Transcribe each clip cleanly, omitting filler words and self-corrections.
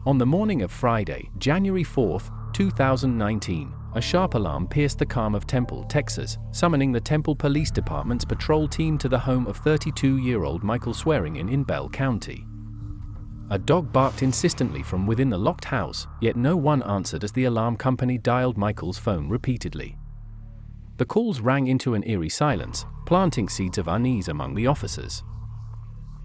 On the morning of Friday, January 4, 2019, a sharp alarm pierced the calm of Temple, Texas, summoning the Temple Police Department's patrol team to the home of 32-year-old Michael Swearingin in Bell County. A dog barked insistently from within the locked house, yet no one answered as the alarm company dialed Michael's phone repeatedly. The calls rang into an eerie silence, planting seeds of unease among the officers.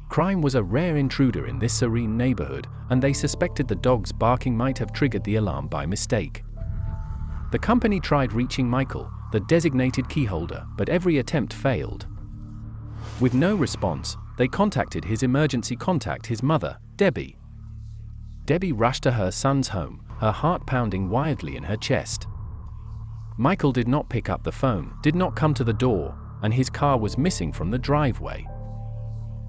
Crime was a rare intruder in this serene neighborhood, and they suspected the dog's barking might have triggered the alarm by mistake. The company tried reaching Michael, the designated keyholder, but every attempt failed. With no response, they contacted his emergency contact, his mother, Debbie. Debbie rushed to her son's home, her heart pounding wildly in her chest. Michael did not pick up the phone, did not come to the door, and his car was missing from the driveway.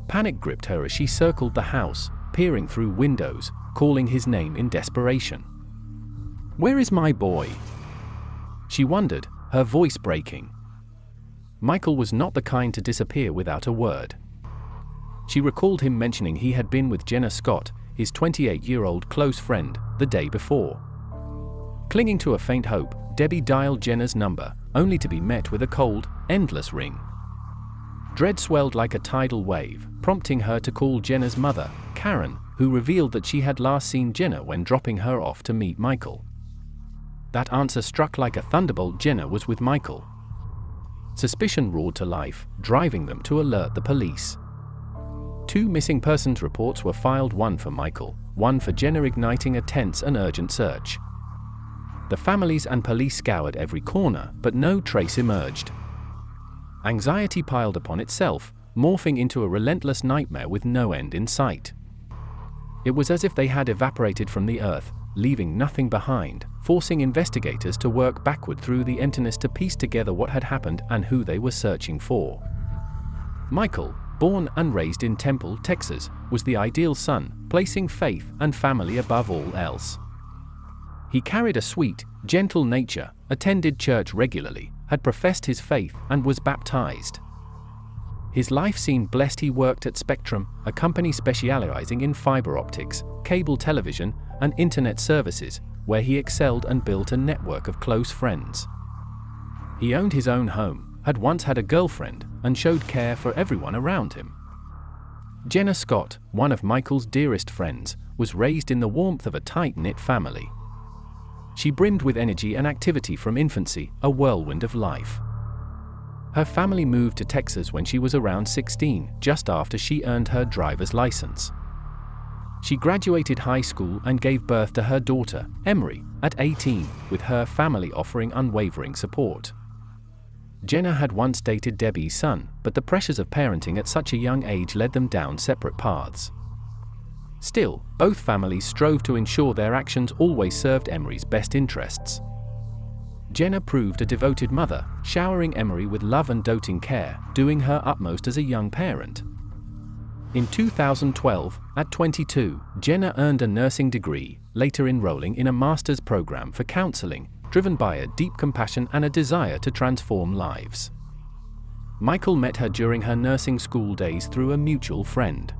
Panic gripped her as she circled the house, peering through windows, calling his name in desperation. "Where is my boy?" she wondered, her voice breaking. Michael was not the kind to disappear without a word. She recalled him mentioning he had been with Jenna Scott, his 28-year-old close friend, the day before. Clinging to a faint hope, Debbie dialed Jenna's number, only to be met with a cold, endless ring. Dread swelled like a tidal wave, prompting her to call Jenna's mother, Karen, who revealed that she had last seen Jenna when dropping her off to meet Michael. That answer struck like a thunderbolt. Jenna was with Michael. Suspicion roared to life, driving them to alert the police. 2 missing persons reports were filed, one for Michael, one for Jenna, igniting a tense and urgent search. The families and police scoured every corner, but no trace emerged. Anxiety piled upon itself, morphing into a relentless nightmare with no end in sight. It was as if they had evaporated from the earth, leaving nothing behind, forcing investigators to work backward through the emptiness to piece together what had happened and who they were searching for. Michael, born and raised in Temple, Texas, was the ideal son, placing faith and family above all else. He carried a sweet, gentle nature, attended church regularly, had professed his faith, and was baptized. His life seemed blessed. He worked at Spectrum, a company specializing in fiber optics, cable television, and internet services, where he excelled and built a network of close friends. He owned his own home, had once had a girlfriend, and showed care for everyone around him. Jenna Scott, one of Michael's dearest friends, was raised in the warmth of a tight-knit family. She brimmed with energy and activity from infancy, a whirlwind of life. Her family moved to Texas when she was around 16, just after she earned her driver's license. She graduated high school and gave birth to her daughter, Emery, at 18, with her family offering unwavering support. Jenna had once dated Debbie's son, but the pressures of parenting at such a young age led them down separate paths. Still, both families strove to ensure their actions always served Emery's best interests. Jenna proved a devoted mother, showering Emery with love and doting care, doing her utmost as a young parent. In 2012, at 22, Jenna earned a nursing degree, later enrolling in a master's program for counseling, driven by a deep compassion and a desire to transform lives. Michael met her during her nursing school days through a mutual friend.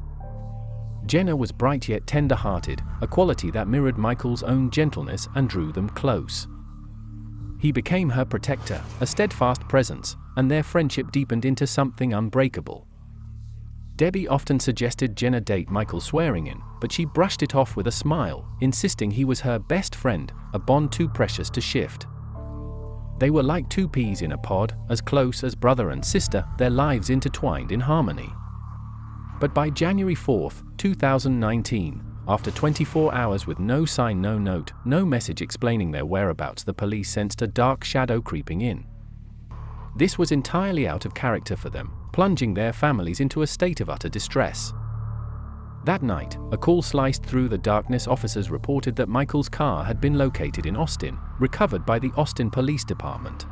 Jenna was bright yet tender-hearted, a quality that mirrored Michael's own gentleness and drew them close. He became her protector, a steadfast presence, and their friendship deepened into something unbreakable. Debbie often suggested Jenna date Michael Swearingin, but she brushed it off with a smile, insisting he was her best friend, a bond too precious to shift. They were like 2 peas in a pod, as close as brother and sister, their lives intertwined in harmony. But by January 4, 2019, after 24 hours with no sign, no note, no message explaining their whereabouts, the police sensed a dark shadow creeping in. This was entirely out of character for them, plunging their families into a state of utter distress. That night, a call sliced through the darkness. Officers reported that Michael's car had been located in Austin, recovered by the Austin Police Department.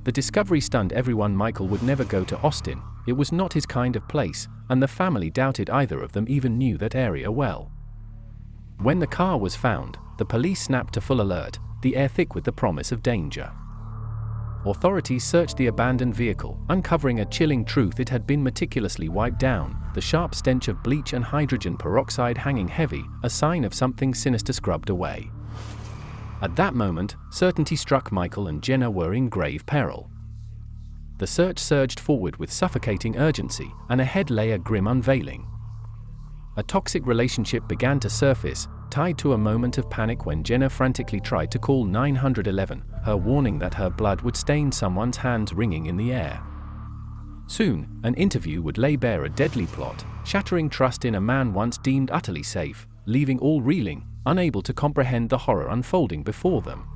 The discovery stunned everyone. Michael would never go to Austin, it was not his kind of place, and the family doubted either of them even knew that area well. When the car was found, the police snapped to full alert, the air thick with the promise of danger. authorities searched the abandoned vehicle, uncovering a chilling truth: it had been meticulously wiped down, the sharp stench of bleach and hydrogen peroxide hanging heavy, a sign of something sinister scrubbed away. At that moment, certainty struck. Michael and Jenna were in grave peril. The search surged forward with suffocating urgency, and ahead lay a grim unveiling. A toxic relationship began to surface, tied to a moment of panic when Jenna frantically tried to call 911, her warning that her blood would stain someone's hands ringing in the air. Soon, an interview would lay bare a deadly plot, shattering trust in a man once deemed utterly safe, leaving all reeling, unable to comprehend the horror unfolding before them.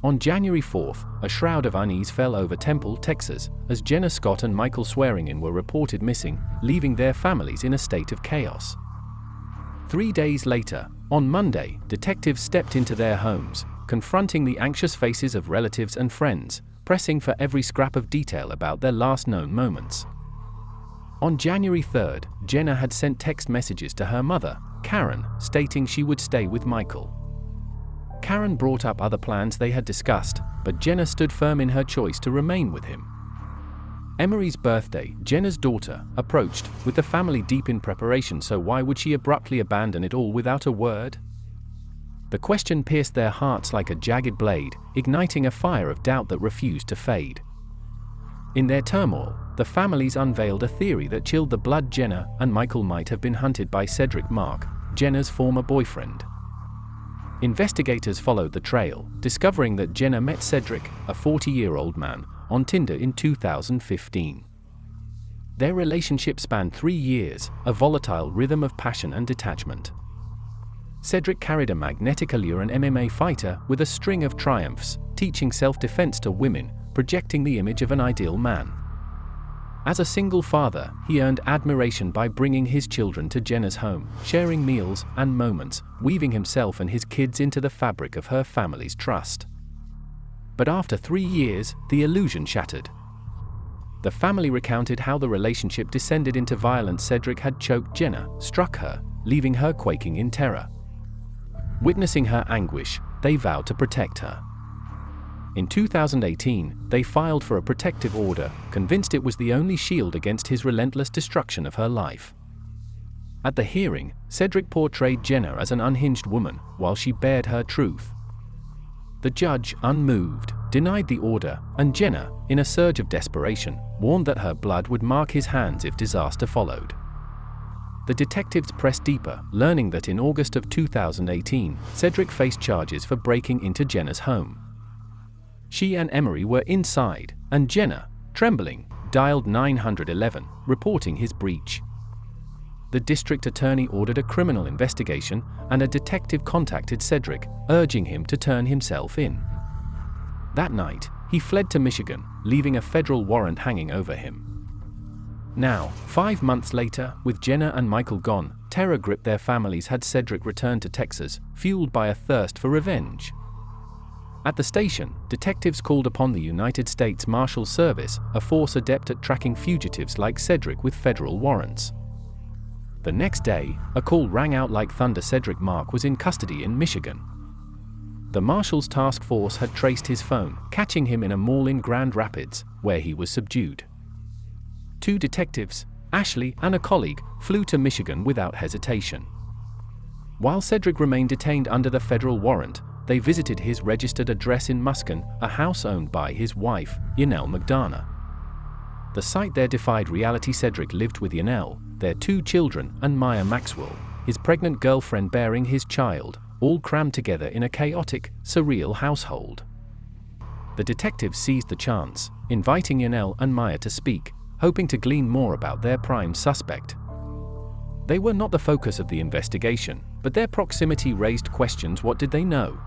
On January 4th, a shroud of unease fell over Temple, Texas, as Jenna Scott and Michael Swearingin were reported missing, leaving their families in a state of chaos. 3 days later, on Monday, detectives stepped into their homes, confronting the anxious faces of relatives and friends, pressing for every scrap of detail about their last known moments. On January 3rd, Jenna had sent text messages to her mother, Karen, stating she would stay with Michael. Karen brought up other plans they had discussed, but Jenna stood firm in her choice to remain with him. Emery's birthday, Jenna's daughter, approached, with the family deep in preparation, so why would she abruptly abandon it all without a word? The question pierced their hearts like a jagged blade, igniting a fire of doubt that refused to fade. In their turmoil, the families unveiled a theory that chilled the blood: Jenna and Michael might have been hunted by Cedric Marks, Jenna's former boyfriend. Investigators followed the trail, discovering that Jenna met Cedric, a 40-year-old man, on Tinder in 2015. Their relationship spanned 3 years, a volatile rhythm of passion and detachment. Cedric carried a magnetic allure, an MMA fighter with a string of triumphs, teaching self-defense to women, projecting the image of an ideal man. As a single father, he earned admiration by bringing his children to Jenna's home, sharing meals and moments, weaving himself and his kids into the fabric of her family's trust. But after 3 years, the illusion shattered. The family recounted how the relationship descended into violence. Cedric had choked Jenna, struck her, leaving her quaking in terror. Witnessing her anguish, they vowed to protect her. In 2018, they filed for a protective order, convinced it was the only shield against his relentless destruction of her life. At the hearing, Cedric portrayed Jenna as an unhinged woman, while she bared her truth. The judge, unmoved, denied the order, and Jenna, in a surge of desperation, warned that her blood would mark his hands if disaster followed. The detectives pressed deeper, learning that in August of 2018, Cedric faced charges for breaking into Jenna's home. She and Emery were inside, and Jenna, trembling, dialed 911, reporting his breach. The district attorney ordered a criminal investigation, and a detective contacted Cedric, urging him to turn himself in. That night, he fled to Michigan, leaving a federal warrant hanging over him. Now, 5 months later, with Jenna and Michael gone, terror gripped their families. Had Cedric returned to Texas, fueled by a thirst for revenge? At the station, detectives called upon the United States Marshal Service, a force adept at tracking fugitives like Cedric with federal warrants. The next day, a call rang out like thunder. Cedric Marks was in custody in Michigan. The Marshals task force had traced his phone, catching him in a mall in Grand Rapids, where he was subdued. 2 detectives, Ashley and a colleague, flew to Michigan without hesitation. While Cedric remained detained under the federal warrant, they visited his registered address in Muscatine, a house owned by his wife, Yanel McDonough. The sight there defied reality. Cedric lived with Yanel, their 2 children, and Maya Maxwell, his pregnant girlfriend, bearing his child, all crammed together in a chaotic, surreal household. The detectives seized the chance, inviting Yanel and Maya to speak, hoping to glean more about their prime suspect. They were not the focus of the investigation, but their proximity raised questions. What did they know?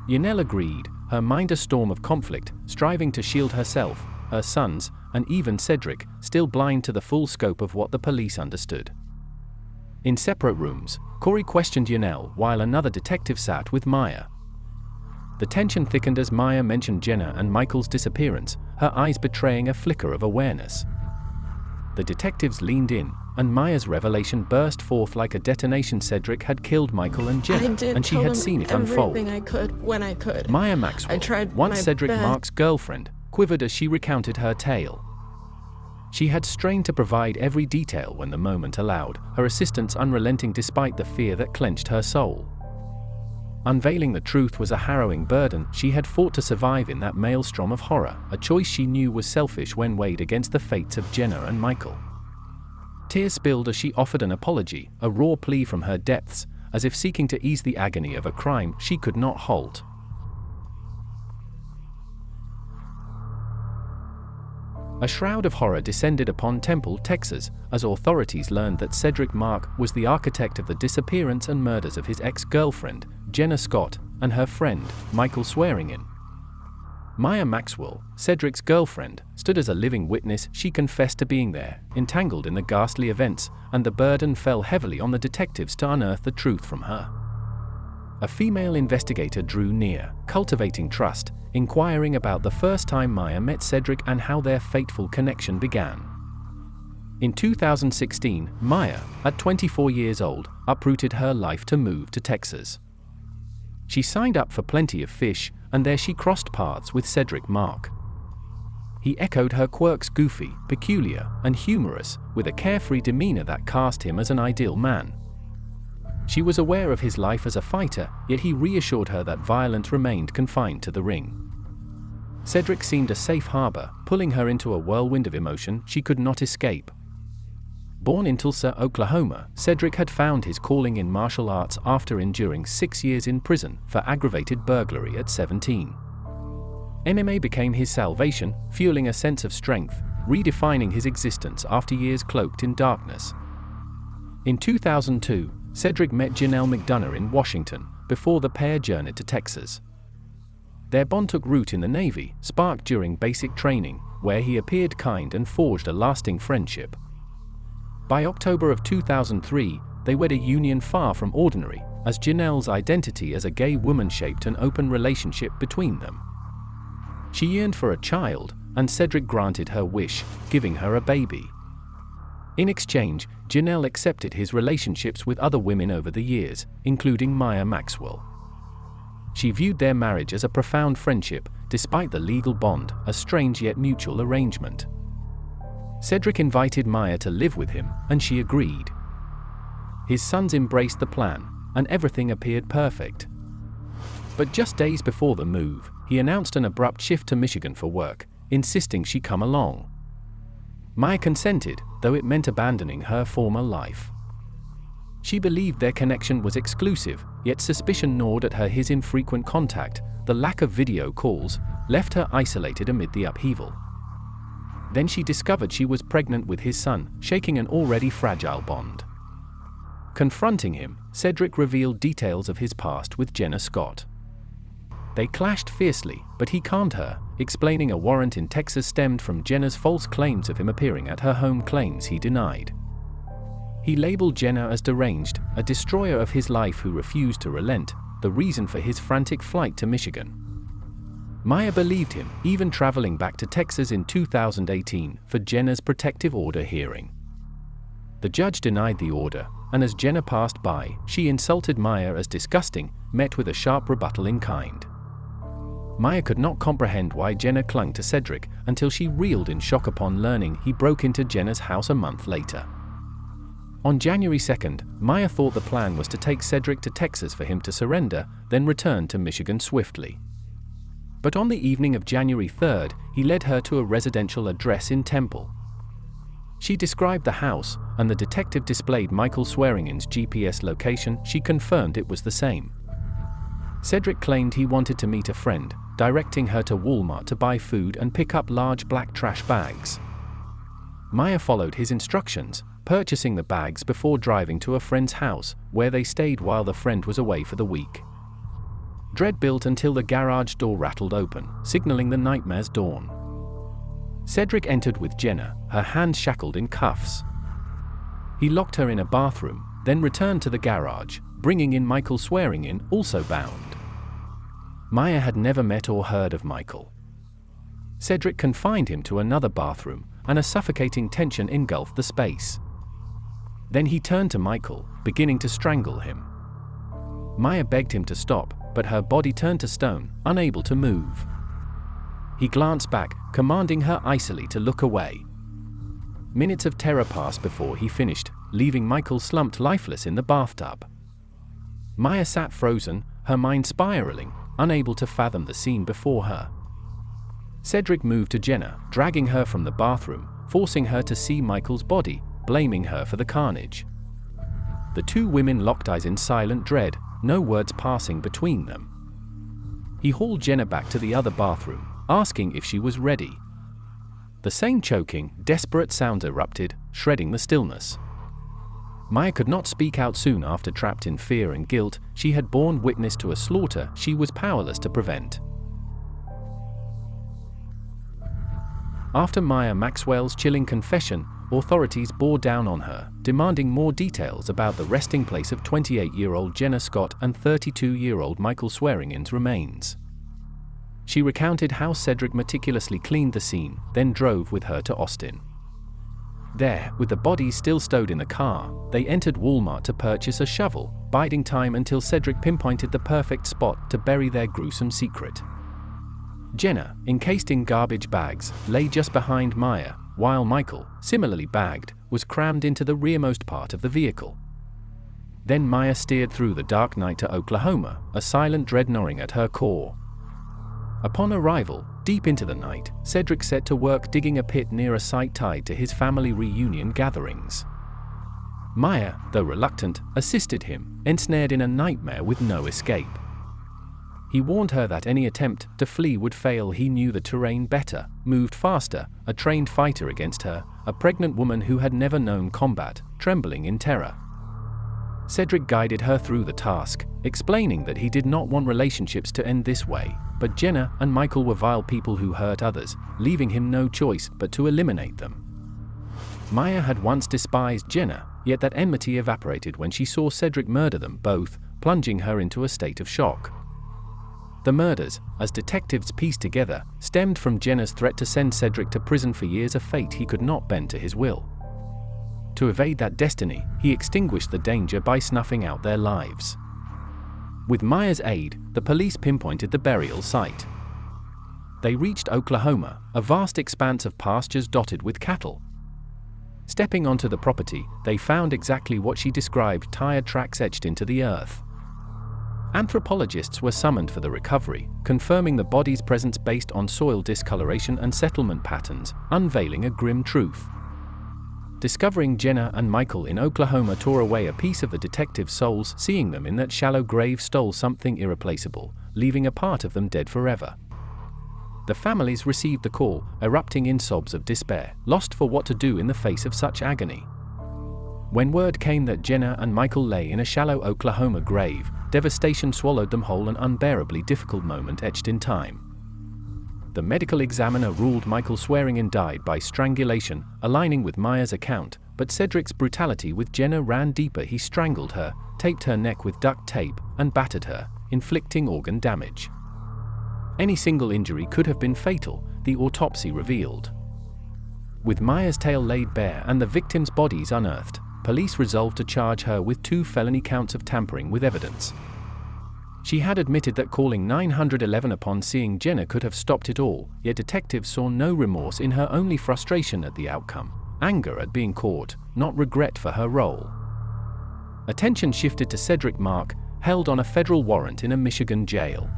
Yanel agreed, her mind a storm of conflict, striving to shield herself, her sons, and even Cedric, still blind to the full scope of what the police understood. In separate rooms, Corey questioned Yanel while another detective sat with Maya. The tension thickened as Maya mentioned Jenna and Michael's disappearance, her eyes betraying a flicker of awareness. The detectives leaned in, and Maya's revelation burst forth like a detonation. Cedric had killed Michael and Jenna, and she had seen it unfold. I could when I could. Maya Maxwell, once Cedric Marks' girlfriend, quivered as she recounted her tale. She had strained to provide every detail when the moment allowed, her assistance unrelenting despite the fear that clenched her soul. Unveiling the truth was a harrowing burden. She had fought to survive in that maelstrom of horror, a choice she knew was selfish when weighed against the fates of Jenna and Michael. Tears spilled as she offered an apology, a raw plea from her depths, as if seeking to ease the agony of a crime she could not halt. A shroud of horror descended upon Temple, Texas, as authorities learned that Cedric Marks was the architect of the disappearance and murders of his ex-girlfriend, Jenna Scott, and her friend, Michael Swearingin. Maya Maxwell, Cedric's girlfriend, stood as a living witness. She confessed to being there, entangled in the ghastly events, and the burden fell heavily on the detectives to unearth the truth from her. A female investigator drew near, cultivating trust, inquiring about the first time Maya met Cedric and how their fateful connection began. In 2016, Maya, at 24 years old, uprooted her life to move to Texas. She signed up for plenty of fish, and there she crossed paths with Cedric Marks. He echoed her quirks: goofy, peculiar, and humorous, with a carefree demeanor that cast him as an ideal man. She was aware of his life as a fighter, yet he reassured her that violence remained confined to the ring. Cedric seemed a safe harbor, pulling her into a whirlwind of emotion she could not escape. Born in Tulsa, Oklahoma, Cedric had found his calling in martial arts after enduring 6 years in prison for aggravated burglary at 17. MMA became his salvation, fueling a sense of strength, redefining his existence after years cloaked in darkness. In 2002, Cedric met Janelle McDonough in Washington, before the pair journeyed to Texas. Their bond took root in the Navy, sparked during basic training, where he appeared kind and forged a lasting friendship. By October of 2003, they wed, a union far from ordinary, as Janelle's identity as a gay woman shaped an open relationship between them. She yearned for a child, and Cedric granted her wish, giving her a baby. In exchange, Janelle accepted his relationships with other women over the years, including Maya Maxwell. She viewed their marriage as a profound friendship, despite the legal bond, a strange yet mutual arrangement. Cedric invited Maya to live with him, and she agreed. His sons embraced the plan, and everything appeared perfect. But just days before the move, he announced an abrupt shift to Michigan for work, insisting she come along. Maya consented, though it meant abandoning her former life. She believed their connection was exclusive, yet suspicion gnawed at her. His infrequent contact, the lack of video calls, left her isolated amid the upheaval. Then she discovered she was pregnant with his son, shaking an already fragile bond. Confronting him, Cedric revealed details of his past with Jenna Scott. They clashed fiercely, but he calmed her, explaining a warrant in Texas stemmed from Jenna's false claims of him appearing at her home, claims he denied. He labeled Jenna as deranged, a destroyer of his life who refused to relent, the reason for his frantic flight to Michigan. Maya believed him, even traveling back to Texas in 2018 for Jenna's protective order hearing. The judge denied the order, and as Jenna passed by, she insulted Maya as disgusting, met with a sharp rebuttal in kind. Maya could not comprehend why Jenna clung to Cedric until she reeled in shock upon learning he broke into Jenna's house a month later. On January 2nd, Maya thought the plan was to take Cedric to Texas for him to surrender, then return to Michigan swiftly. But on the evening of January 3rd, he led her to a residential address in Temple. She described the house, and the detective displayed Michael Swearingin's GPS location. She confirmed it was the same. Cedric claimed he wanted to meet a friend, directing her to Walmart to buy food and pick up large black trash bags. Maya followed his instructions, purchasing the bags before driving to a friend's house, where they stayed while the friend was away for the week. Dread built until the garage door rattled open, signaling the nightmare's dawn. Cedric entered with Jenna, her hands shackled in cuffs. He locked her in a bathroom, then returned to the garage, bringing in Michael Swearingin, also bound. Maya had never met or heard of Michael. Cedric confined him to another bathroom, and a suffocating tension engulfed the space. Then he turned to Michael, beginning to strangle him. Maya begged him to stop, but her body turned to stone, unable to move. He glanced back, commanding her icily to look away. Minutes of terror passed before he finished, leaving Michael slumped lifeless in the bathtub. Maya sat frozen, her mind spiraling, unable to fathom the scene before her. Cedric moved to Jenna, dragging her from the bathroom, forcing her to see Michael's body, blaming her for the carnage. The two women locked eyes in silent dread, no words passing between them. He hauled Jenna back to the other bathroom, asking if she was ready. The same choking, desperate sounds erupted, shredding the stillness. Maya could not speak out soon after. Trapped in fear and guilt, she had borne witness to a slaughter she was powerless to prevent. After Maya Maxwell's chilling confession, authorities bore down on her, demanding more details about the resting place of 28-year-old Jenna Scott and 32-year-old Michael Swearingin's remains. She recounted how Cedric meticulously cleaned the scene, then drove with her to Austin. There, with the bodies still stowed in the car, they entered Walmart to purchase a shovel, biding time until Cedric pinpointed the perfect spot to bury their gruesome secret. Jenna, encased in garbage bags, lay just behind Maya, while Michael, similarly bagged, was crammed into the rearmost part of the vehicle. Then Maya steered through the dark night to Oklahoma, a silent dread gnawing at her core. Upon arrival, deep into the night, Cedric set to work digging a pit near a site tied to his family reunion gatherings. Maya, though reluctant, assisted him, ensnared in a nightmare with no escape. He warned her that any attempt to flee would fail. He knew the terrain better, moved faster, a trained fighter against her, a pregnant woman who had never known combat, trembling in terror. Cedric guided her through the task, explaining that he did not want relationships to end this way, but Jenna and Michael were vile people who hurt others, leaving him no choice but to eliminate them. Maya had once despised Jenna, yet that enmity evaporated when she saw Cedric murder them both, plunging her into a state of shock. The murders, as detectives pieced together, stemmed from Jenna's threat to send Cedric to prison for years, a fate he could not bend to his will. To evade that destiny, he extinguished the danger by snuffing out their lives. With Maya's aid, the police pinpointed the burial site. They reached Oklahoma, a vast expanse of pastures dotted with cattle. Stepping onto the property, they found exactly what she described: tire tracks etched into the earth. Anthropologists were summoned for the recovery, confirming the body's presence based on soil discoloration and settlement patterns, unveiling a grim truth. Discovering Jenna and Michael in Oklahoma tore away a piece of the detectives' souls. Seeing them in that shallow grave stole something irreplaceable, leaving a part of them dead forever. The families received the call, erupting in sobs of despair, lost for what to do in the face of such agony. When word came that Jenna and Michael lay in a shallow Oklahoma grave, devastation swallowed them whole, an unbearably difficult moment etched in time. The medical examiner ruled Michael Swearingin died by strangulation, aligning with Maya's account, but Cedric's brutality with Jenna ran deeper. He strangled her, taped her neck with duct tape, and battered her, inflicting organ damage. Any single injury could have been fatal, the autopsy revealed. With Maya's tale laid bare and the victims' bodies unearthed, police resolved to charge her with 2 felony counts of tampering with evidence. She had admitted that calling 911 upon seeing Jenna could have stopped it all, yet detectives saw no remorse in her, only frustration at the outcome, anger at being caught, not regret for her role. Attention shifted to Cedric Marks, held on a federal warrant in a Michigan jail.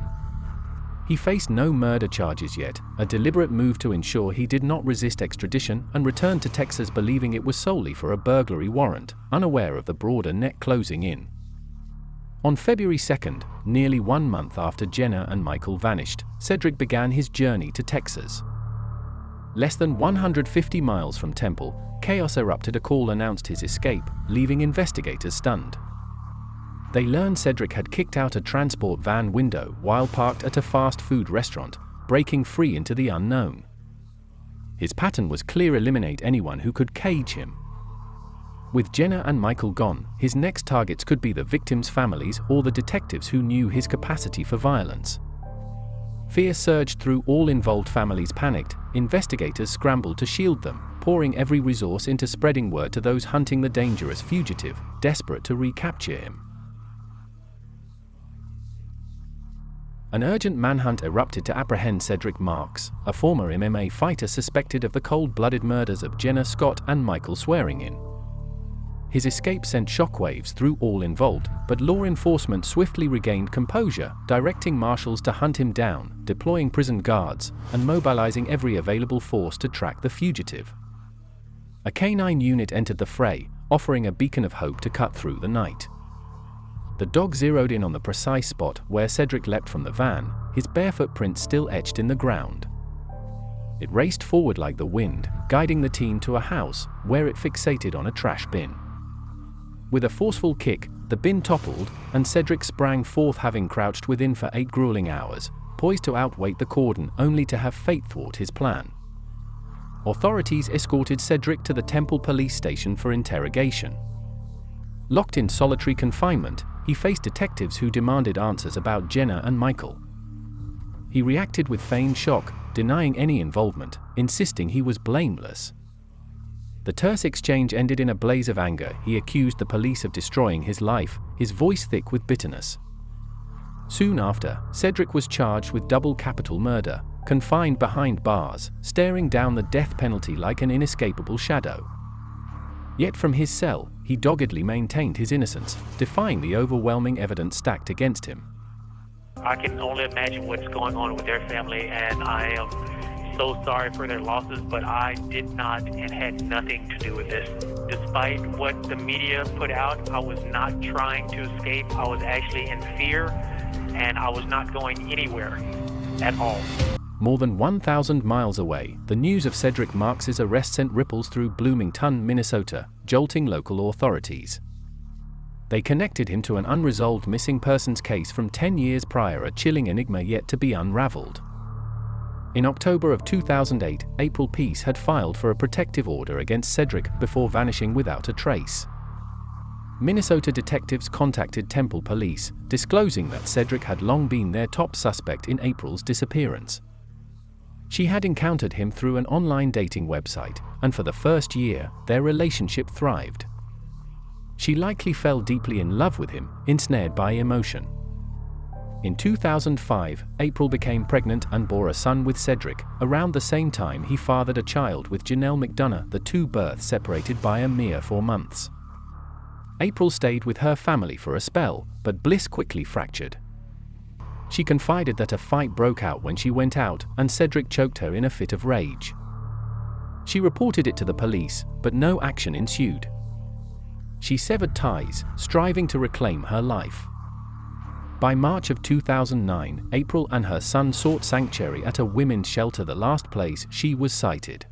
He faced no murder charges yet, a deliberate move to ensure he did not resist extradition, and returned to Texas believing it was solely for a burglary warrant, unaware of the broader net closing in. On February 2nd, nearly 1 month after Jenna and Michael vanished, Cedric began his journey to Texas. Less than 150 miles from Temple, chaos erupted. A call announced his escape, leaving investigators stunned. They learned Cedric had kicked out a transport van window while parked at a fast food restaurant, breaking free into the unknown. His pattern was clear: eliminate anyone who could cage him. With Jenna and Michael gone, his next targets could be the victims' families or the detectives who knew his capacity for violence. Fear surged through all involved families. Panicked, investigators scrambled to shield them, pouring every resource into spreading word to those hunting the dangerous fugitive, desperate to recapture him. An urgent manhunt erupted to apprehend Cedric Marks, a former MMA fighter suspected of the cold-blooded murders of Jenna Scott and Michael Swearingin. His escape sent shockwaves through all involved, but law enforcement swiftly regained composure, directing marshals to hunt him down, deploying prison guards, and mobilizing every available force to track the fugitive. A canine unit entered the fray, offering a beacon of hope to cut through the night. The dog zeroed in on the precise spot where Cedric leapt from the van, his barefoot print still etched in the ground. It raced forward like the wind, guiding the team to a house, where it fixated on a trash bin. With a forceful kick, the bin toppled, and Cedric sprang forth, having crouched within for 8 grueling hours, poised to outwait the cordon only to have fate thwart his plan. Authorities escorted Cedric to the Temple police station for interrogation. Locked in solitary confinement, he faced detectives who demanded answers about Jenna and Michael. He reacted with feigned shock, denying any involvement, insisting he was blameless. The terse exchange ended in a blaze of anger. He accused the police of destroying his life, his voice thick with bitterness. Soon after, Cedric was charged with double capital murder, confined behind bars, staring down the death penalty like an inescapable shadow. Yet from his cell, he doggedly maintained his innocence, defying the overwhelming evidence stacked against him. I can only imagine what's going on with their family, and I am so sorry for their losses, but I did not and had nothing to do with this. Despite what the media put out, I was not trying to escape. I was actually in fear, and I was not going anywhere at all. More than 1,000 miles away, the news of Cedric Marks's arrest sent ripples through Bloomington, Minnesota, jolting local authorities. They connected him to an unresolved missing persons case from 10 years prior, a chilling enigma yet to be unraveled. In October of 2008, April Pease had filed for a protective order against Cedric before vanishing without a trace. Minnesota detectives contacted Temple police, disclosing that Cedric had long been their top suspect in April's disappearance. She had encountered him through an online dating website, and for the first year, their relationship thrived. She likely fell deeply in love with him, ensnared by emotion. In 2005, April became pregnant and bore a son with Cedric. Around the same time, he fathered a child with Janelle McDonough, the two births separated by a mere 4 months. April stayed with her family for a spell, but bliss quickly fractured. She confided that a fight broke out when she went out, and Cedric choked her in a fit of rage. She reported it to the police, but no action ensued. She severed ties, striving to reclaim her life. By March of 2009, April and her son sought sanctuary at a women's shelter, the last place she was sighted.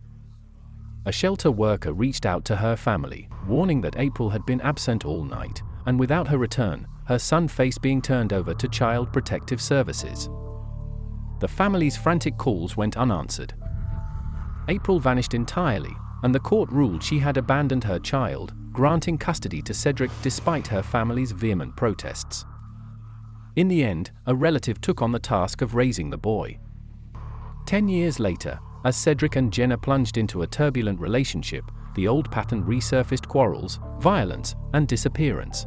A shelter worker reached out to her family, warning that April had been absent all night, and without her return, her son faced being turned over to Child Protective Services. The family's frantic calls went unanswered. April vanished entirely, and the court ruled she had abandoned her child, granting custody to Cedric despite her family's vehement protests. In the end, a relative took on the task of raising the boy. 10 years later, as Cedric and Jenna plunged into a turbulent relationship, the old pattern resurfaced: quarrels, violence, and disappearance.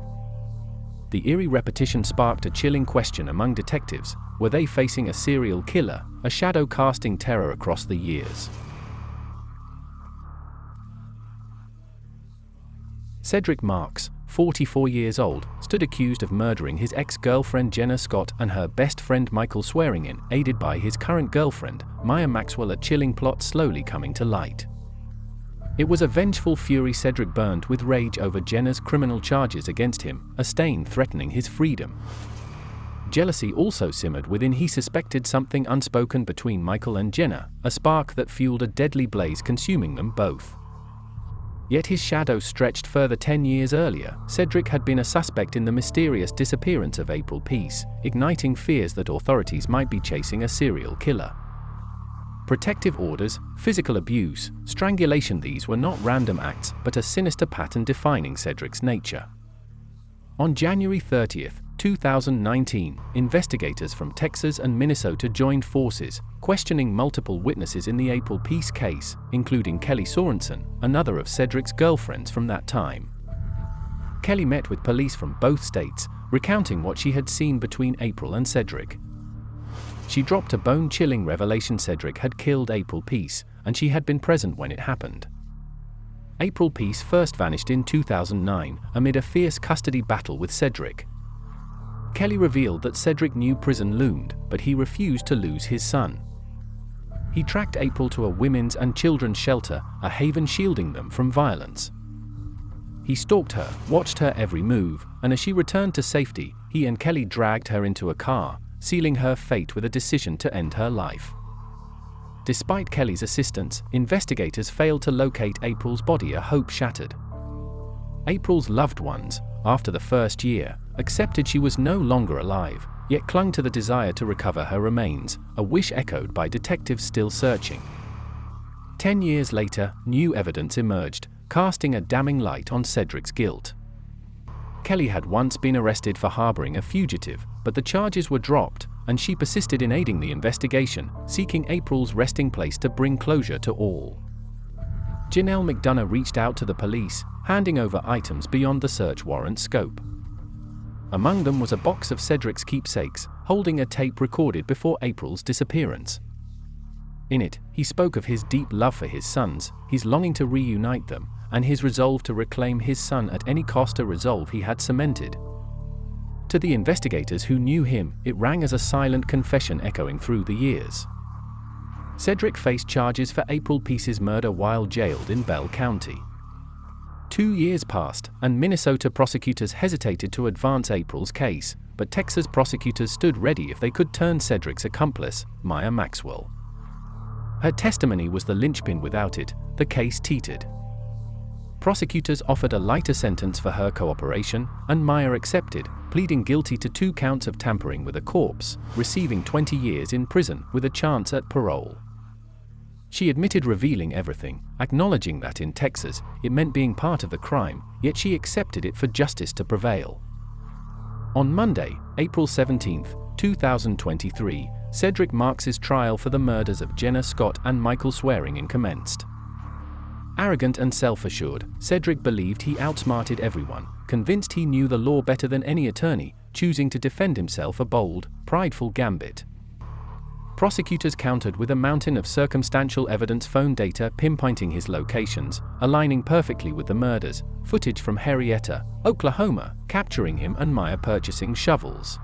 The eerie repetition sparked a chilling question among detectives: were they facing a serial killer, a shadow casting terror across the years? Cedric Marks, 44 years old, stood accused of murdering his ex-girlfriend Jenna Scott and her best friend Michael Swearingin, aided by his current girlfriend, Maya Maxwell. A chilling plot slowly coming to light. It was a vengeful fury Cedric burned with rage over Jenna's criminal charges against him, a stain threatening his freedom. Jealousy also simmered within. He suspected something unspoken between Michael and Jenna, a spark that fueled a deadly blaze consuming them both. Yet his shadow stretched further. 10 years earlier, Cedric had been a suspect in the mysterious disappearance of April Pease, igniting fears that authorities might be chasing a serial killer. Protective orders, physical abuse, strangulation, these were not random acts, but a sinister pattern defining Cedric's nature. On January 30, 2019, investigators from Texas and Minnesota joined forces, questioning multiple witnesses in the April Pease case, including Kelly Sorensen, another of Cedric's girlfriends from that time. Kelly met with police from both states, recounting what she had seen between April and Cedric. She dropped a bone-chilling revelation: Cedric had killed April Pease, and she had been present when it happened. April Pease first vanished in 2009 amid a fierce custody battle with Cedric. Kelly revealed that Cedric knew prison loomed, but he refused to lose his son. He tracked April to a women's and children's shelter, a haven shielding them from violence. He stalked her, watched her every move, and as she returned to safety, he and Kelly dragged her into a car, sealing her fate with a decision to end her life. Despite Kelly's assistance, investigators failed to locate April's body, a hope shattered. April's loved ones, after the first year, accepted she was no longer alive, yet clung to the desire to recover her remains, a wish echoed by detectives still searching. 10 years later, new evidence emerged, casting a damning light on Cedric's guilt. Kelly had once been arrested for harboring a fugitive, but the charges were dropped, and she persisted in aiding the investigation, seeking April's resting place to bring closure to all. Janelle McDonough reached out to the police, handing over items beyond the search warrant scope. Among them was a box of Cedric's keepsakes, holding a tape recorded before April's disappearance. In it, he spoke of his deep love for his sons, his longing to reunite them, and his resolve to reclaim his son at any cost, a resolve he had cemented. To the investigators who knew him, it rang as a silent confession echoing through the years. Cedric faced charges for April Pease's murder while jailed in Bell County. 2 years passed, and Minnesota prosecutors hesitated to advance April's case, but Texas prosecutors stood ready if they could turn Cedric's accomplice, Maya Maxwell. Her testimony was the linchpin. Without it, the case teetered. Prosecutors offered a lighter sentence for her cooperation, and Maya accepted, pleading guilty to 2 counts of tampering with a corpse, receiving 20 years in prison with a chance at parole. She admitted revealing everything, acknowledging that in Texas, it meant being part of the crime, yet she accepted it for justice to prevail. On Monday, April 17, 2023, Cedric Marks' trial for the murders of Jenna Scott and Michael Swearingin commenced. Arrogant and self-assured, Cedric believed he outsmarted everyone, convinced he knew the law better than any attorney, choosing to defend himself, a bold, prideful gambit. Prosecutors countered with a mountain of circumstantial evidence, phone data pinpointing his locations, aligning perfectly with the murders, footage from Henrietta, Oklahoma, capturing him and Maya purchasing shovels.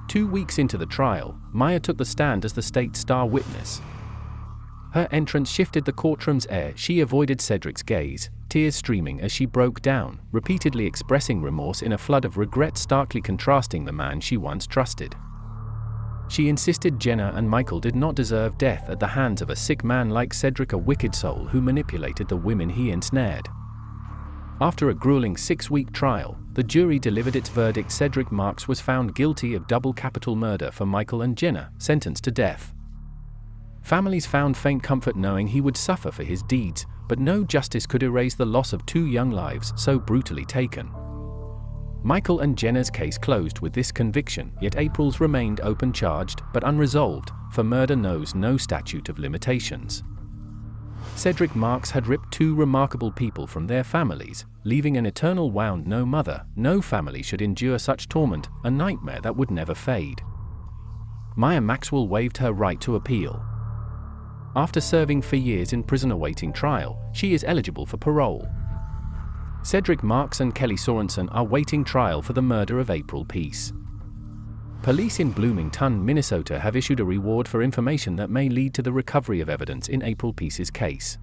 2 weeks into the trial, Maya took the stand as the state's star witness. Her entrance shifted the courtroom's air. She avoided Cedric's gaze, tears streaming as she broke down, repeatedly expressing remorse in a flood of regret, starkly contrasting the man she once trusted. She insisted Jenna and Michael did not deserve death at the hands of a sick man like Cedric, a wicked soul who manipulated the women he ensnared. After a grueling 6-week trial, the jury delivered its verdict. Cedric Marks was found guilty of double capital murder for Michael and Jenna, sentenced to death. Families found faint comfort knowing he would suffer for his deeds, but no justice could erase the loss of 2 young lives so brutally taken. Michael and Jenna's case closed with this conviction, yet April's remained open, charged but unresolved, for murder knows no statute of limitations. Cedric Marks had ripped 2 remarkable people from their families, leaving an eternal wound. No mother, no family should endure such torment, a nightmare that would never fade. Maya Maxwell waived her right to appeal. After serving for years in prison awaiting trial, she is eligible for parole. Cedric Marks and Kelly Sorensen are waiting trial for the murder of April Pease. Police in Bloomington, Minnesota have issued a reward for information that may lead to the recovery of evidence in April Pease's case.